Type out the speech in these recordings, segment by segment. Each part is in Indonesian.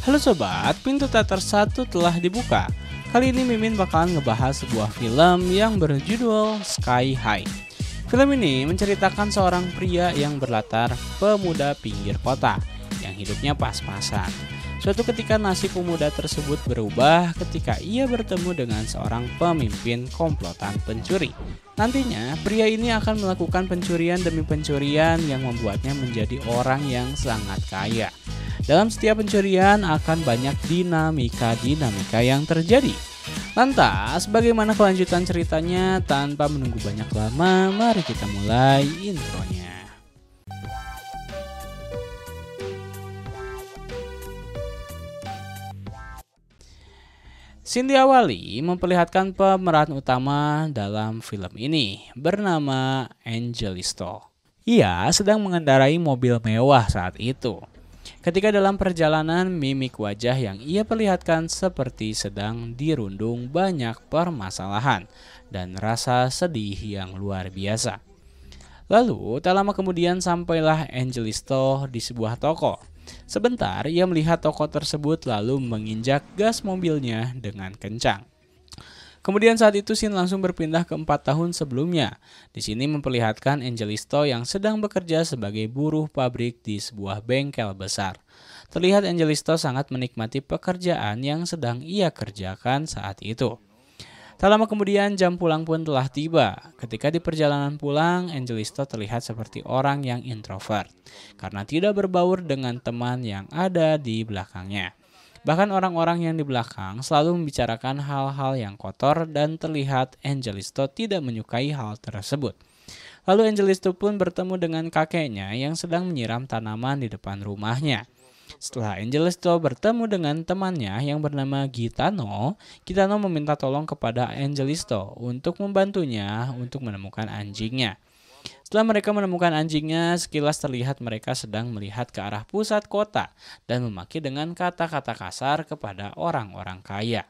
Halo sobat, pintu teater 1 telah dibuka. Kali ini Mimin bakalan ngebahas sebuah film yang berjudul Sky High. Film ini menceritakan seorang pria yang berlatar pemuda pinggir kota yang hidupnya pas-pasan. Suatu ketika nasib pemuda tersebut berubah ketika ia bertemu dengan seorang pemimpin komplotan pencuri. Nantinya pria ini akan melakukan pencurian demi pencurian yang membuatnya menjadi orang yang sangat kaya. Dalam setiap pencurian akan banyak dinamika yang terjadi. Lantas, bagaimana kelanjutan ceritanya? Tanpa menunggu banyak lama, mari kita mulai intronya. Cindy Awali memperlihatkan pemeran utama dalam film ini bernama Angelisto. Ia sedang mengendarai mobil mewah saat itu. Ketika dalam perjalanan, mimik wajah yang ia perlihatkan seperti sedang dirundung banyak permasalahan dan rasa sedih yang luar biasa. Lalu, tak lama kemudian sampailah Angelisto di sebuah toko. Sebentar, ia melihat toko tersebut lalu menginjak gas mobilnya dengan kencang. Kemudian saat itu scene langsung berpindah ke 4 tahun sebelumnya. Di sini memperlihatkan Angelisto yang sedang bekerja sebagai buruh pabrik di sebuah bengkel besar. Terlihat Angelisto sangat menikmati pekerjaan yang sedang ia kerjakan saat itu. Tak lama kemudian jam pulang pun telah tiba. Ketika di perjalanan pulang, Angelisto terlihat seperti orang yang introvert karena tidak berbaur dengan teman yang ada di belakangnya. Bahkan orang-orang yang di belakang selalu membicarakan hal-hal yang kotor dan terlihat Angelisto tidak menyukai hal tersebut. Lalu Angelisto pun bertemu dengan kakeknya yang sedang menyiram tanaman di depan rumahnya. Setelah Angelisto bertemu dengan temannya yang bernama Gitano meminta tolong kepada Angelisto untuk membantunya untuk menemukan anjingnya. Setelah mereka menemukan anjingnya, sekilas terlihat mereka sedang melihat ke arah pusat kota dan memaki dengan kata-kata kasar kepada orang-orang kaya.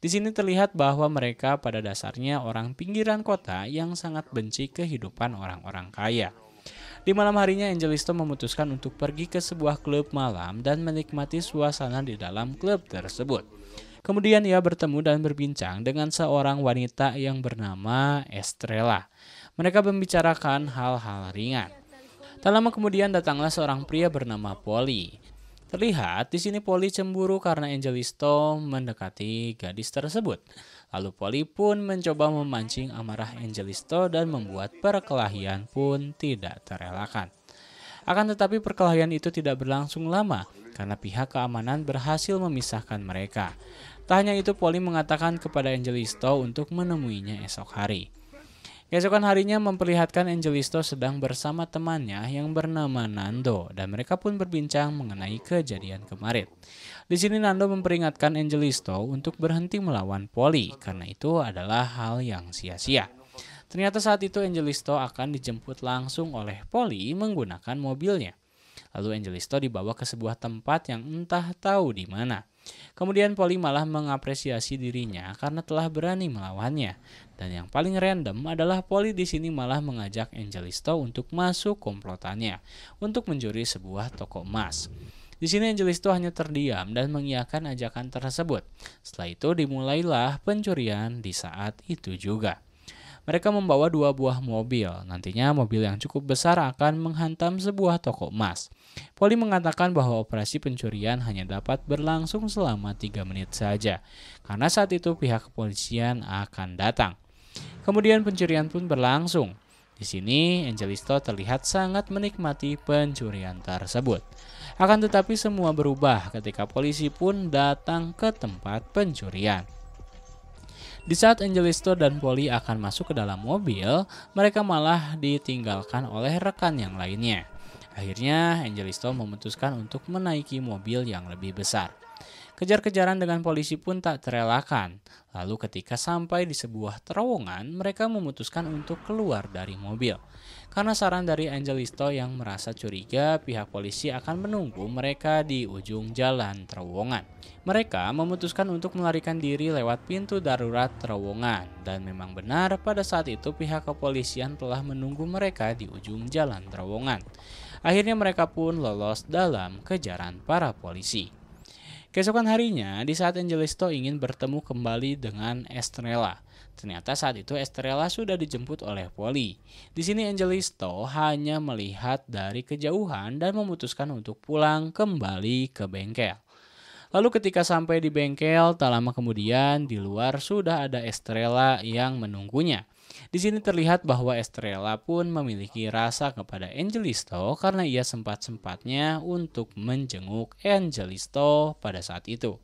Di sini terlihat bahwa mereka pada dasarnya orang pinggiran kota yang sangat benci kehidupan orang-orang kaya. Di malam harinya, Angelisto memutuskan untuk pergi ke sebuah klub malam dan menikmati suasana di dalam klub tersebut. Kemudian ia bertemu dan berbincang dengan seorang wanita yang bernama Estrella. Mereka membicarakan hal-hal ringan. Tak lama kemudian datanglah seorang pria bernama Polly. Terlihat di sini Polly cemburu karena Angelisto mendekati gadis tersebut. Lalu Polly pun mencoba memancing amarah Angelisto dan membuat perkelahian pun tidak terelakkan. Akan tetapi perkelahian itu tidak berlangsung lama karena pihak keamanan berhasil memisahkan mereka. Tak hanya itu, Polly mengatakan kepada Angelisto untuk menemuinya esok hari. Keesokan harinya memperlihatkan Angelisto sedang bersama temannya yang bernama Nando dan mereka pun berbincang mengenai kejadian kemarin. Di sini Nando memperingatkan Angelisto untuk berhenti melawan Polly karena itu adalah hal yang sia-sia. Ternyata saat itu Angelisto akan dijemput langsung oleh Polly menggunakan mobilnya. Lalu Angelisto dibawa ke sebuah tempat yang entah tahu di mana. Kemudian Polly malah mengapresiasi dirinya karena telah berani melawannya. Dan yang paling random adalah Polly di sini malah mengajak Angelisto untuk masuk komplotannya untuk mencuri sebuah toko emas. Di sini Angelisto hanya terdiam dan mengiyakan ajakan tersebut. Setelah itu dimulailah pencurian di saat itu juga. Mereka membawa 2 buah mobil. Nantinya mobil yang cukup besar akan menghantam sebuah toko emas. Polly mengatakan bahwa operasi pencurian hanya dapat berlangsung selama 3 menit saja, karena saat itu pihak kepolisian akan datang. Kemudian pencurian pun berlangsung. Di sini Angelisto terlihat sangat menikmati pencurian tersebut. Akan tetapi semua berubah ketika polisi pun datang ke tempat pencurian. Di saat Angelisto dan Polly akan masuk ke dalam mobil, mereka malah ditinggalkan oleh rekan yang lainnya. Akhirnya Angelisto memutuskan untuk menaiki mobil yang lebih besar. Kejar-kejaran dengan polisi pun tak terelakkan. Lalu ketika sampai di sebuah terowongan, mereka memutuskan untuk keluar dari mobil. Karena saran dari Angelisto yang merasa curiga, pihak polisi akan menunggu mereka di ujung jalan terowongan. Mereka memutuskan untuk melarikan diri lewat pintu darurat terowongan. Dan memang benar pada saat itu pihak kepolisian telah menunggu mereka di ujung jalan terowongan. Akhirnya mereka pun lolos dalam kejaran para polisi. Keesokan harinya, di saat Angelisto ingin bertemu kembali dengan Estrella, ternyata saat itu Estrella sudah dijemput oleh Polly. Di sini Angelisto hanya melihat dari kejauhan dan memutuskan untuk pulang kembali ke bengkel. Lalu ketika sampai di bengkel, tak lama kemudian di luar sudah ada Estrella yang menunggunya. Di sini terlihat bahwa Estrella pun memiliki rasa kepada Angelisto karena ia sempat-sempatnya untuk menjenguk Angelisto pada saat itu.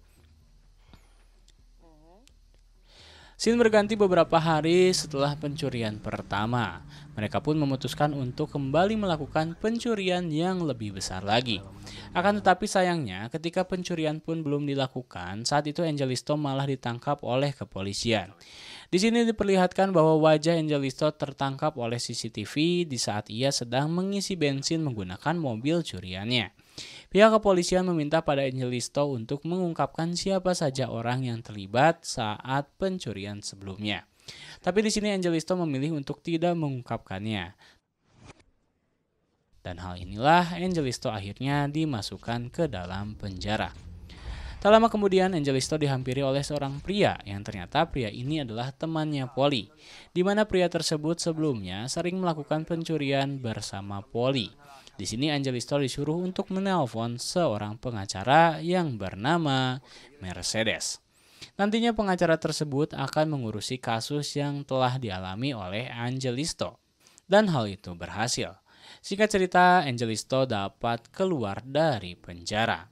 Scene berganti beberapa hari setelah pencurian pertama. Mereka pun memutuskan untuk kembali melakukan pencurian yang lebih besar lagi. Akan tetapi sayangnya ketika pencurian pun belum dilakukan, saat itu Angelisto malah ditangkap oleh kepolisian. Di sini diperlihatkan bahwa wajah Angelisto tertangkap oleh CCTV di saat ia sedang mengisi bensin menggunakan mobil curiannya. Pihak kepolisian meminta pada Angelisto untuk mengungkapkan siapa saja orang yang terlibat saat pencurian sebelumnya. Tapi di sini Angelisto memilih untuk tidak mengungkapkannya. Dan hal inilah Angelisto akhirnya dimasukkan ke dalam penjara. Tak lama kemudian Angelisto dihampiri oleh seorang pria yang ternyata pria ini adalah temannya Polly, di mana pria tersebut sebelumnya sering melakukan pencurian bersama Polly. Di sini Angelisto disuruh untuk menelpon seorang pengacara yang bernama Mercedes. Nantinya pengacara tersebut akan mengurusi kasus yang telah dialami oleh Angelisto. Dan hal itu berhasil. Singkat cerita, Angelisto dapat keluar dari penjara.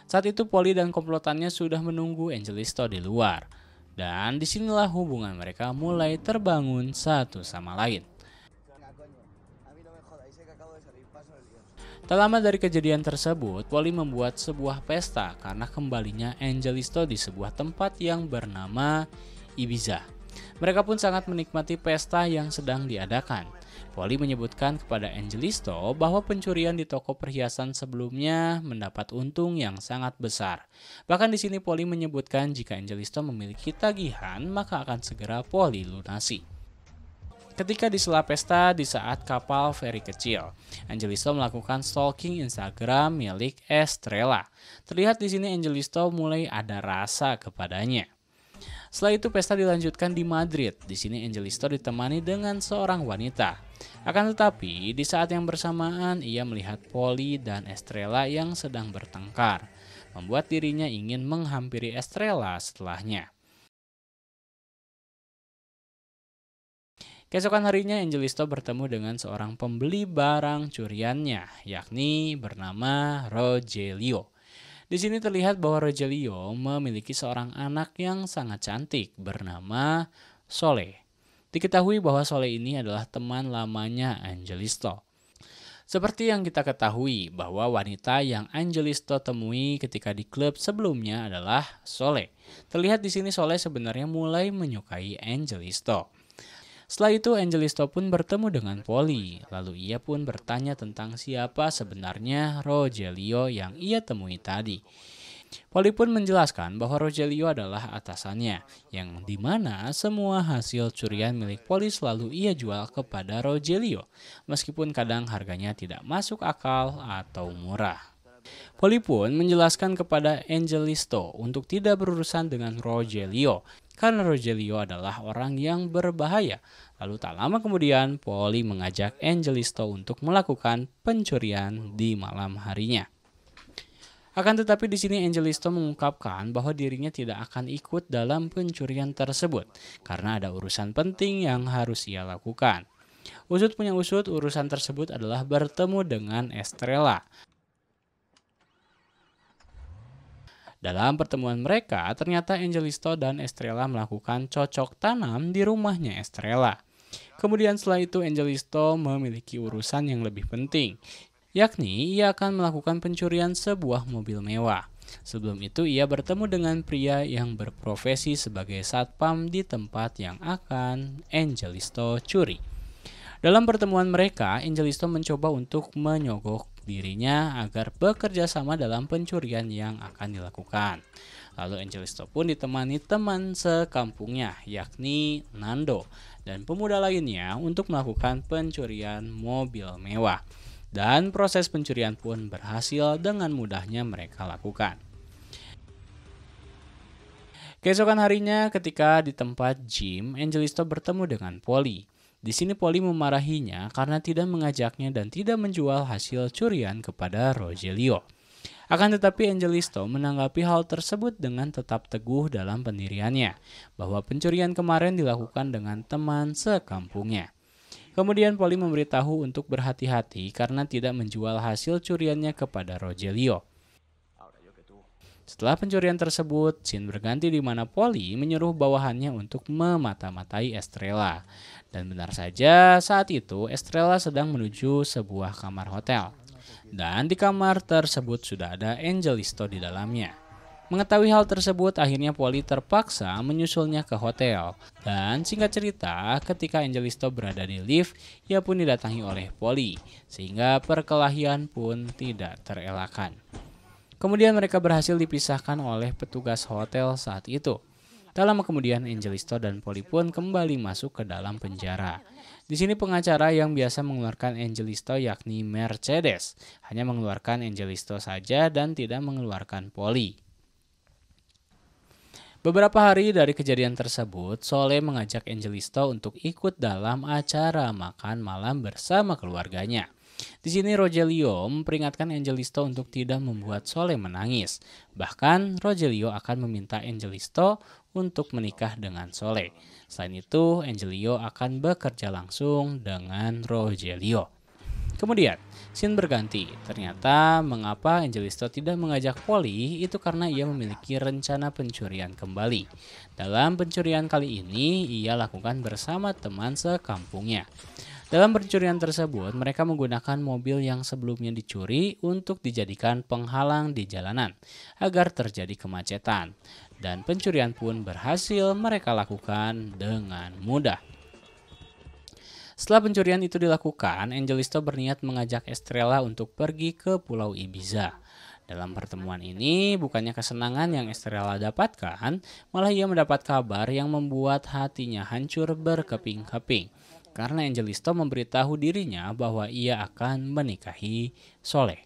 Saat itu Polly dan komplotannya sudah menunggu Angelisto di luar. Dan disinilah hubungan mereka mulai terbangun satu sama lain. Tak lama dari kejadian tersebut, Polly membuat sebuah pesta karena kembalinya Angelisto di sebuah tempat yang bernama Ibiza. Mereka pun sangat menikmati pesta yang sedang diadakan. Polly menyebutkan kepada Angelisto bahwa pencurian di toko perhiasan sebelumnya mendapat untung yang sangat besar. Bahkan di sini Polly menyebutkan jika Angelisto memiliki tagihan, maka akan segera Polly lunasi. Ketika di sela pesta di saat kapal feri kecil, Angelisto melakukan stalking Instagram milik Estrella. Terlihat di sini Angelisto mulai ada rasa kepadanya. Setelah itu pesta dilanjutkan di Madrid. Di sini Angelisto ditemani dengan seorang wanita. Akan tetapi di saat yang bersamaan ia melihat Polly dan Estrella yang sedang bertengkar, membuat dirinya ingin menghampiri Estrella setelahnya. Keesokan harinya Angelisto bertemu dengan seorang pembeli barang curiannya, yakni bernama Rogelio. Di sini terlihat bahwa Rogelio memiliki seorang anak yang sangat cantik bernama Sole. Diketahui bahwa Sole ini adalah teman lamanya Angelisto. Seperti yang kita ketahui bahwa wanita yang Angelisto temui ketika di klub sebelumnya adalah Sole. Terlihat di sini Sole sebenarnya mulai menyukai Angelisto. Setelah itu Angelisto pun bertemu dengan Polly, lalu ia pun bertanya tentang siapa sebenarnya Rogelio yang ia temui tadi. Polly pun menjelaskan bahwa Rogelio adalah atasannya, yang dimana semua hasil curian milik Polly selalu ia jual kepada Rogelio, meskipun kadang harganya tidak masuk akal atau murah. Polly pun menjelaskan kepada Angelisto untuk tidak berurusan dengan Rogelio, karena Rogelio adalah orang yang berbahaya. Lalu tak lama kemudian Polly mengajak Angelisto untuk melakukan pencurian di malam harinya. Akan tetapi di sini Angelisto mengungkapkan bahwa dirinya tidak akan ikut dalam pencurian tersebut karena ada urusan penting yang harus ia lakukan. Usut punya usut, urusan tersebut adalah bertemu dengan Estrella. Dalam pertemuan mereka, ternyata Angelisto dan Estrella melakukan cocok tanam di rumahnya Estrella. Kemudian setelah itu Angelisto memiliki urusan yang lebih penting, yakni ia akan melakukan pencurian sebuah mobil mewah. Sebelum itu ia bertemu dengan pria yang berprofesi sebagai satpam di tempat yang akan Angelisto curi. Dalam pertemuan mereka, Angelisto mencoba untuk menyogok dirinya agar bekerja sama dalam pencurian yang akan dilakukan. Lalu Angelisto pun ditemani teman sekampungnya, yakni Nando, dan pemuda lainnya untuk melakukan pencurian mobil mewah. Dan proses pencurian pun berhasil dengan mudahnya mereka lakukan. Keesokan harinya ketika di tempat gym, Angelisto bertemu dengan Polly. Di sini Polly memarahinya karena tidak mengajaknya dan tidak menjual hasil curian kepada Rogelio. Akan tetapi Angelisto menanggapi hal tersebut dengan tetap teguh dalam pendiriannya, bahwa pencurian kemarin dilakukan dengan teman sekampungnya. Kemudian Polly memberitahu untuk berhati-hati karena tidak menjual hasil curiannya kepada Rogelio. Setelah pencurian tersebut, scene berganti di mana Polly menyuruh bawahannya untuk memata-matai Estrella. Dan benar saja, saat itu Estrella sedang menuju sebuah kamar hotel. Dan di kamar tersebut sudah ada Angelisto di dalamnya. Mengetahui hal tersebut, akhirnya Polly terpaksa menyusulnya ke hotel. Dan singkat cerita, ketika Angelisto berada di lift, ia pun didatangi oleh Polly, sehingga perkelahian pun tidak terelakkan. Kemudian mereka berhasil dipisahkan oleh petugas hotel saat itu. Tak lama kemudian Angelisto dan Polly pun kembali masuk ke dalam penjara. Di sini pengacara yang biasa mengeluarkan Angelisto yakni Mercedes, hanya mengeluarkan Angelisto saja dan tidak mengeluarkan Polly. Beberapa hari dari kejadian tersebut, Soleh mengajak Angelisto untuk ikut dalam acara makan malam bersama keluarganya. Di sini Rogelio memperingatkan Angelisto untuk tidak membuat Soleh menangis. Bahkan Rogelio akan meminta Angelisto untuk menikah dengan Soleh. Selain itu, Angelio akan bekerja langsung dengan Rogelio. Kemudian, scene berganti. Ternyata mengapa Angelisto tidak mengajak Polly itu karena ia memiliki rencana pencurian kembali. Dalam pencurian kali ini, ia lakukan bersama teman sekampungnya. Dalam pencurian tersebut, mereka menggunakan mobil yang sebelumnya dicuri untuk dijadikan penghalang di jalanan agar terjadi kemacetan. Dan pencurian pun berhasil mereka lakukan dengan mudah. Setelah pencurian itu dilakukan, Angelisto berniat mengajak Estrella untuk pergi ke Pulau Ibiza. Dalam pertemuan ini, bukannya kesenangan yang Estrella dapatkan, malah ia mendapat kabar yang membuat hatinya hancur berkeping-keping. Karena Angelisto memberitahu dirinya bahwa ia akan menikahi Soleh.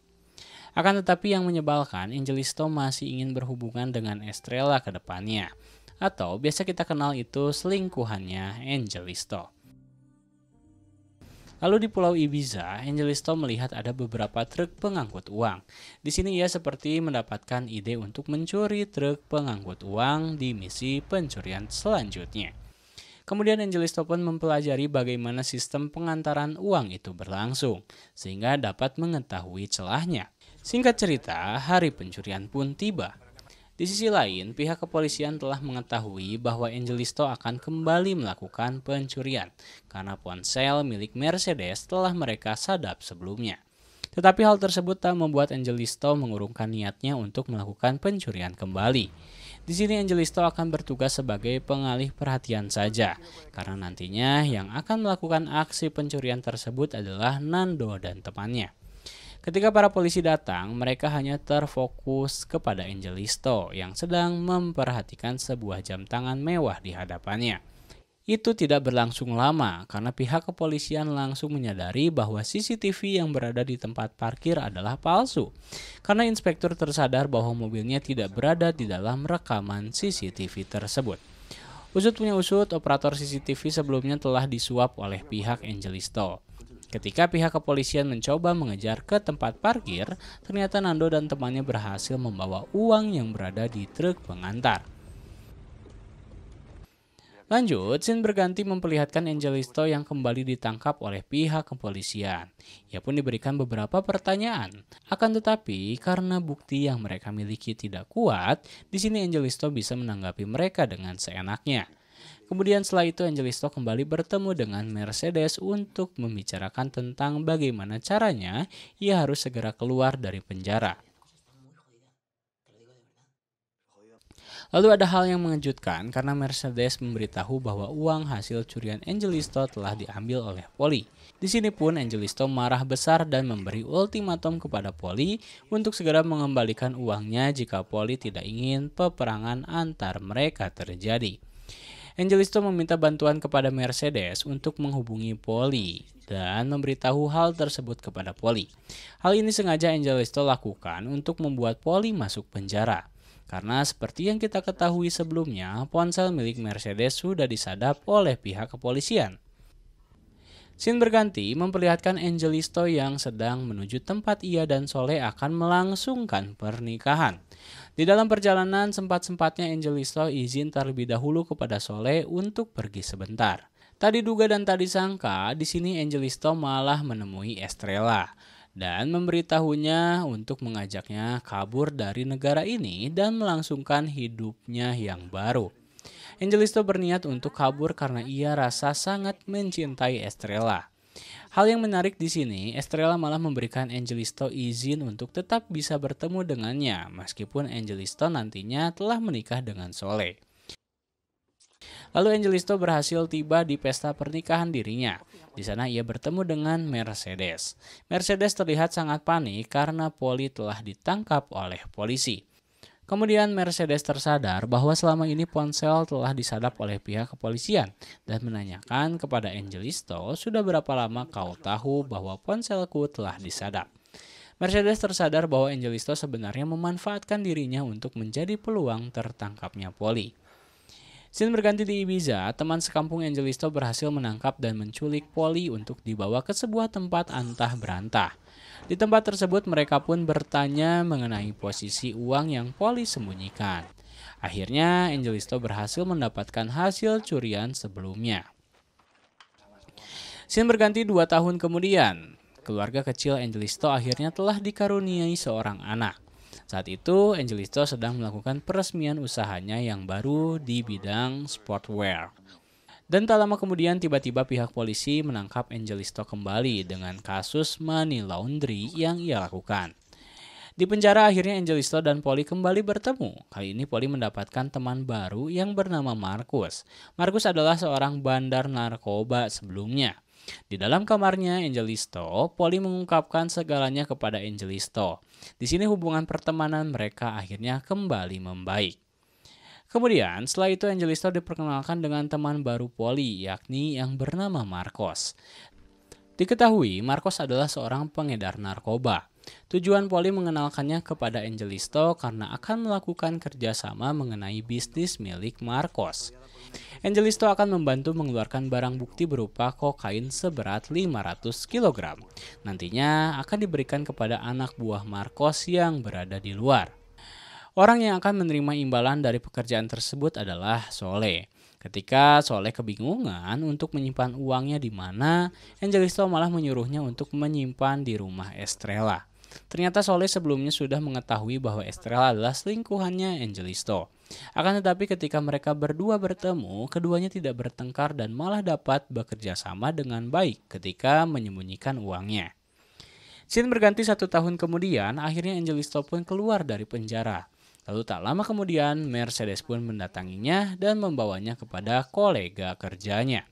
Akan tetapi yang menyebalkan, Angelisto masih ingin berhubungan dengan Estrella ke depannya. Atau biasa kita kenal itu selingkuhannya Angelisto. Lalu di Pulau Ibiza, Angelisto melihat ada beberapa truk pengangkut uang. Di sini ia seperti mendapatkan ide untuk mencuri truk pengangkut uang di misi pencurian selanjutnya. Kemudian Angelisto pun mempelajari bagaimana sistem pengantaran uang itu berlangsung, sehingga dapat mengetahui celahnya. Singkat cerita, hari pencurian pun tiba. Di sisi lain, pihak kepolisian telah mengetahui bahwa Angelisto akan kembali melakukan pencurian, karena ponsel milik Mercedes telah mereka sadap sebelumnya. Tetapi hal tersebut tak membuat Angelisto mengurungkan niatnya untuk melakukan pencurian kembali. Di sini Angelisto akan bertugas sebagai pengalih perhatian saja, karena nantinya yang akan melakukan aksi pencurian tersebut adalah Nando dan temannya. Ketika para polisi datang, mereka hanya terfokus kepada Angelisto yang sedang memperhatikan sebuah jam tangan mewah di hadapannya. Itu tidak berlangsung lama karena pihak kepolisian langsung menyadari bahwa CCTV yang berada di tempat parkir adalah palsu. Karena inspektur tersadar bahwa mobilnya tidak berada di dalam rekaman CCTV tersebut. Usut punya usut, operator CCTV sebelumnya telah disuap oleh pihak Angelisto. Ketika pihak kepolisian mencoba mengejar ke tempat parkir, ternyata Nando dan temannya berhasil membawa uang yang berada di truk pengantar. Lanjut, scene berganti memperlihatkan Angelisto yang kembali ditangkap oleh pihak kepolisian. Ia pun diberikan beberapa pertanyaan. Akan tetapi, karena bukti yang mereka miliki tidak kuat, di sini Angelisto bisa menanggapi mereka dengan seenaknya. Kemudian setelah itu Angelisto kembali bertemu dengan Mercedes untuk membicarakan tentang bagaimana caranya ia harus segera keluar dari penjara. Lalu ada hal yang mengejutkan karena Mercedes memberitahu bahwa uang hasil curian Angelisto telah diambil oleh Polly. Di sini pun Angelisto marah besar dan memberi ultimatum kepada Polly untuk segera mengembalikan uangnya jika Polly tidak ingin peperangan antar mereka terjadi. Angelisto meminta bantuan kepada Mercedes untuk menghubungi Polly dan memberitahu hal tersebut kepada Polly. Hal ini sengaja Angelisto lakukan untuk membuat Polly masuk penjara. Karena seperti yang kita ketahui sebelumnya, ponsel milik Mercedes sudah disadap oleh pihak kepolisian. Scene berganti memperlihatkan Angelisto yang sedang menuju tempat ia dan Soleh akan melangsungkan pernikahan. Di dalam perjalanan, sempat-sempatnya Angelisto izin terlebih dahulu kepada Soleh untuk pergi sebentar. Tak diduga dan tak disangka, di sini Angelisto malah menemui Estrella dan memberitahunya untuk mengajaknya kabur dari negara ini dan melangsungkan hidupnya yang baru. Angelisto berniat untuk kabur karena ia rasa sangat mencintai Estrella. Hal yang menarik di sini, Estrella malah memberikan Angelisto izin untuk tetap bisa bertemu dengannya meskipun Angelisto nantinya telah menikah dengan Soleh. Lalu Angelisto berhasil tiba di pesta pernikahan dirinya. Di sana ia bertemu dengan Mercedes. Mercedes terlihat sangat panik karena Polly telah ditangkap oleh polisi. Kemudian Mercedes tersadar bahwa selama ini ponsel telah disadap oleh pihak kepolisian dan menanyakan kepada Angelisto, sudah berapa lama kau tahu bahwa ponselku telah disadap? Mercedes tersadar bahwa Angelisto sebenarnya memanfaatkan dirinya untuk menjadi peluang tertangkapnya Polly. Scene berganti di Ibiza, teman sekampung Angelisto berhasil menangkap dan menculik Polly untuk dibawa ke sebuah tempat antah berantah. Di tempat tersebut mereka pun bertanya mengenai posisi uang yang Polly sembunyikan. Akhirnya Angelisto berhasil mendapatkan hasil curian sebelumnya. Scene berganti 2 tahun kemudian. Keluarga kecil Angelisto akhirnya telah dikaruniai seorang anak. Saat itu Angelisto sedang melakukan peresmian usahanya yang baru di bidang sportwear. Dan tak lama kemudian tiba-tiba pihak polisi menangkap Angelisto kembali dengan kasus money laundry yang ia lakukan. Di penjara akhirnya Angelisto dan Polly kembali bertemu. Kali ini Polly mendapatkan teman baru yang bernama Marcus. Marcus adalah seorang bandar narkoba sebelumnya. Di dalam kamarnya Angelisto, Polly mengungkapkan segalanya kepada Angelisto. Di sini hubungan pertemanan mereka akhirnya kembali membaik. Kemudian setelah itu Angelisto diperkenalkan dengan teman baru Polly, yakni yang bernama Marcos. Diketahui Marcos adalah seorang pengedar narkoba. Tujuan Polly mengenalkannya kepada Angelisto karena akan melakukan kerjasama mengenai bisnis milik Marcos. Angelisto akan membantu mengeluarkan barang bukti berupa kokain seberat 500 kg. Nantinya akan diberikan kepada anak buah Marcos yang berada di luar. Orang yang akan menerima imbalan dari pekerjaan tersebut adalah Soleh. Ketika Soleh kebingungan untuk menyimpan uangnya di mana, Angelisto malah menyuruhnya untuk menyimpan di rumah Estrella. Ternyata Soleh sebelumnya sudah mengetahui bahwa Estrella adalah selingkuhannya Angelisto. Akan tetapi ketika mereka berdua bertemu, keduanya tidak bertengkar dan malah dapat bekerja sama dengan baik ketika menyembunyikan uangnya. Scene berganti 1 tahun kemudian, akhirnya Angelisto pun keluar dari penjara. Lalu tak lama kemudian Mercedes pun mendatanginya dan membawanya kepada kolega kerjanya.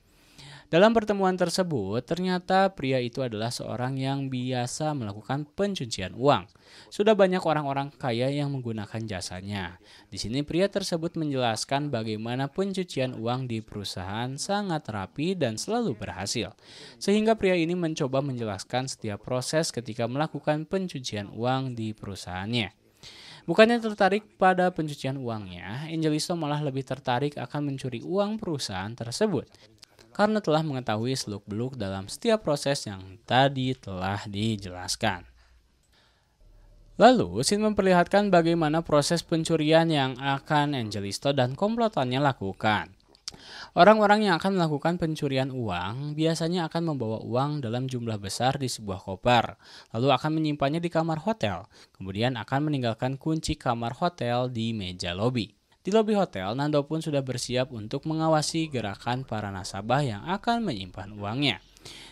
Dalam pertemuan tersebut, ternyata pria itu adalah seorang yang biasa melakukan pencucian uang. Sudah banyak orang-orang kaya yang menggunakan jasanya. Di sini pria tersebut menjelaskan bagaimana pencucian uang di perusahaan sangat rapi dan selalu berhasil. Sehingga pria ini mencoba menjelaskan setiap proses ketika melakukan pencucian uang di perusahaannya. Bukannya tertarik pada pencucian uangnya, Angelisto malah lebih tertarik akan mencuri uang perusahaan tersebut karena telah mengetahui seluk-beluk dalam setiap proses yang tadi telah dijelaskan. Lalu, scene memperlihatkan bagaimana proses pencurian yang akan Angelisto dan komplotannya lakukan. Orang-orang yang akan melakukan pencurian uang biasanya akan membawa uang dalam jumlah besar di sebuah koper, lalu akan menyimpannya di kamar hotel, kemudian akan meninggalkan kunci kamar hotel di meja lobi. Di lobi hotel, Nando pun sudah bersiap untuk mengawasi gerakan para nasabah yang akan menyimpan uangnya.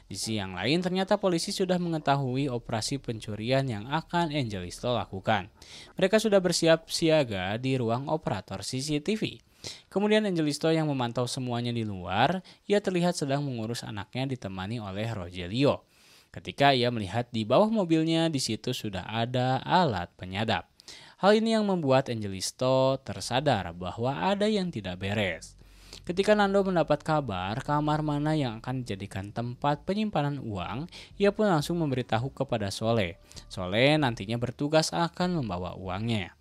Di sisi yang lain, ternyata polisi sudah mengetahui operasi pencurian yang akan Angelisto lakukan. Mereka sudah bersiap siaga di ruang operator CCTV. Kemudian Angelisto yang memantau semuanya di luar, ia terlihat sedang mengurus anaknya ditemani oleh Rogelio. Ketika ia melihat di bawah mobilnya, di situ sudah ada alat penyadap. Hal ini yang membuat Angelisto tersadar bahwa ada yang tidak beres. Ketika Nando mendapat kabar kamar mana yang akan dijadikan tempat penyimpanan uang, ia pun langsung memberitahu kepada Soleh. Soleh nantinya bertugas akan membawa uangnya.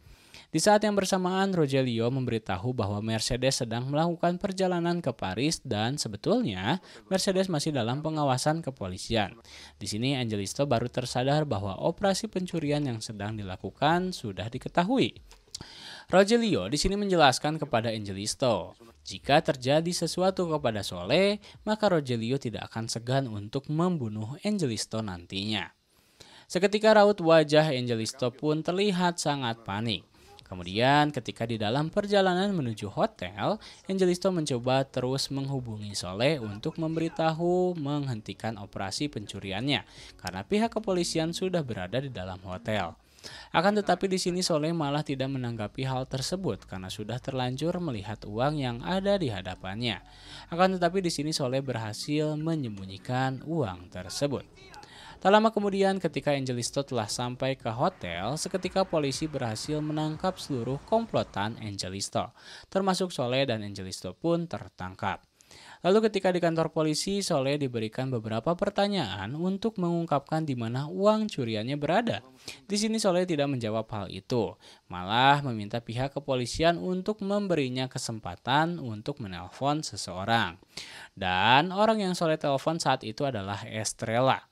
Di saat yang bersamaan, Rogelio memberitahu bahwa Mercedes sedang melakukan perjalanan ke Paris dan sebetulnya Mercedes masih dalam pengawasan kepolisian. Di sini Angelisto baru tersadar bahwa operasi pencurian yang sedang dilakukan sudah diketahui. Rogelio di sini menjelaskan kepada Angelisto, jika terjadi sesuatu kepada Soleh, maka Rogelio tidak akan segan untuk membunuh Angelisto nantinya. Seketika raut wajah Angelisto pun terlihat sangat panik. Kemudian ketika di dalam perjalanan menuju hotel, Angelisto mencoba terus menghubungi Soleh untuk memberitahu menghentikan operasi pencuriannya karena pihak kepolisian sudah berada di dalam hotel. Akan tetapi di sini Soleh malah tidak menanggapi hal tersebut karena sudah terlanjur melihat uang yang ada di hadapannya. Akan tetapi di sini Soleh berhasil menyembunyikan uang tersebut. Tak lama kemudian ketika Angelisto telah sampai ke hotel, seketika polisi berhasil menangkap seluruh komplotan Angelisto. Termasuk Soleh dan Angelisto pun tertangkap. Lalu ketika di kantor polisi, Soleh diberikan beberapa pertanyaan untuk mengungkapkan di mana uang curiannya berada. Di sini Soleh tidak menjawab hal itu, malah meminta pihak kepolisian untuk memberinya kesempatan untuk menelpon seseorang. Dan orang yang Soleh telepon saat itu adalah Estrella.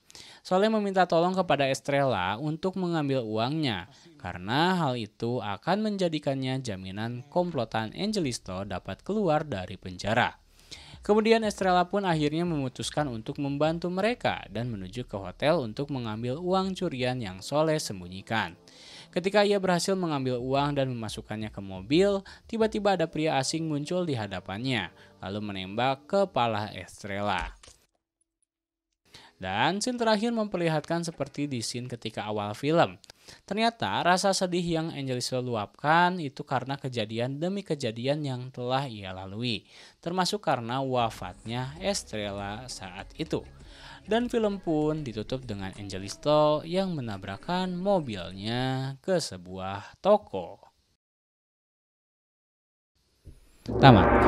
Soleh meminta tolong kepada Estrella untuk mengambil uangnya, karena hal itu akan menjadikannya jaminan komplotan Angelisto dapat keluar dari penjara. Kemudian Estrella pun akhirnya memutuskan untuk membantu mereka dan menuju ke hotel untuk mengambil uang curian yang Soleh sembunyikan. Ketika ia berhasil mengambil uang dan memasukkannya ke mobil, tiba-tiba ada pria asing muncul di hadapannya, lalu menembak kepala Estrella. Dan scene terakhir memperlihatkan seperti di scene ketika awal film. Ternyata rasa sedih yang Angelisto luapkan itu karena kejadian demi kejadian yang telah ia lalui, termasuk karena wafatnya Estrella saat itu. Dan film pun ditutup dengan Angelisto yang menabrakkan mobilnya ke sebuah toko. Tamat.